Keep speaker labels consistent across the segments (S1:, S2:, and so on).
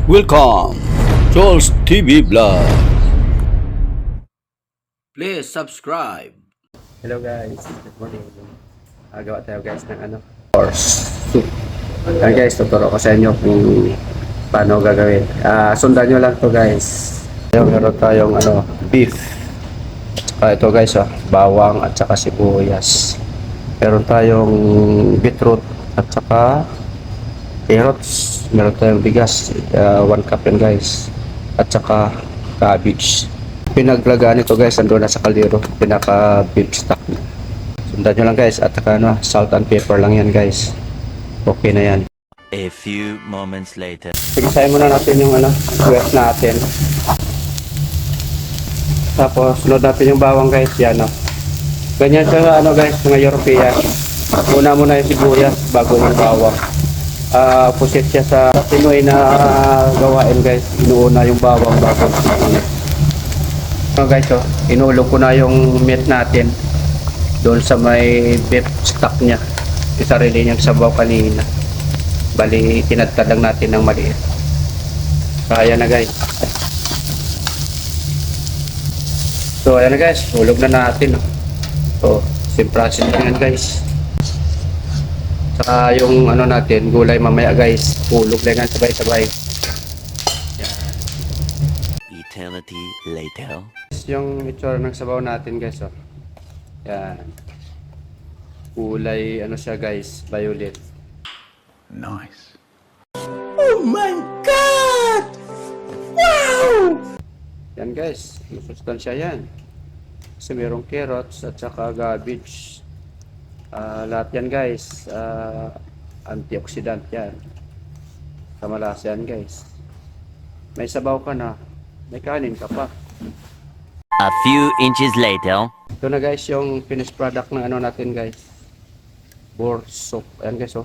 S1: Welcome, Joel's TV Vlog. Please subscribe.
S2: Hello guys, good morning. Gawa tayo guys ng horse soup. Ayan guys, tuturo ko sa inyo kung paano gagawin. Sundan nyo lang to guys. Meron tayong beef. Ito guys, bawang at saka sibuyas. Meron tayong beetroot at saka carrots. Meron tayong bigas, 1 cup yan guys. At saka cabbage. Pinaglagaan ito guys, ando na sa kaldero, pinaka beef stock. Sundan nyo lang guys, at saka salt and pepper lang yan guys. Okay na yan.
S3: A few moments later.
S2: Pigisahin muna natin yung wet natin. Tapos sunod natin yung bawang guys, yan ganyan sa guys, mga European. Una muna yung sibuyas bago yung bawang. Opposite siya sa Pinoy na gawain guys, inuuna yung bawang bago yung sibuyas. Guys, inulog ko na yung meat natin doon sa may beef stock niya. Isarili niyang sabaw kanina. Bali, tinadtad lang natin ng maliit. Kaya na guys. So, ayan na guys. Hulog na natin. So, same process lang yan guys. Saka yung natin, gulay mamaya guys. Hulog lang yan sabay-sabay.
S3: Eternity later.
S2: Yung itsura ng sabaw natin guys. Yan. Kulay siya guys, violet.
S1: Nice.
S2: Oh my God! Wow! Yan guys, sustansya yan. Kasi merong carrots at saka cabbage. Lahat yan guys, antioxidant yan. Kamalasa yan guys. May sabaw ka na, may kanin ka pa.
S3: A few inches later.
S2: Ito na guys yung finished product ng natin guys. Boar soup. Ayan guys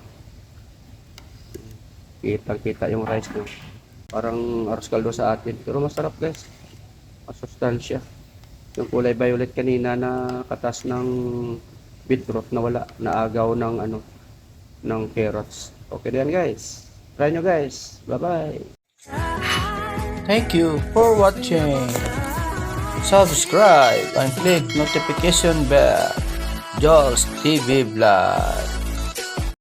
S2: Kitang-kita yung rice ko. Parang arroz caldo sa atin. Pero masarap guys. Masustansya. Yung kulay violet kanina na katas ng beetroot na wala. Naagaw ng ng carrots. Okay din guys. Try nyo guys. Bye-bye.
S1: Thank you for watching. Subscribe and click notification bell. Joel's TV Vlog.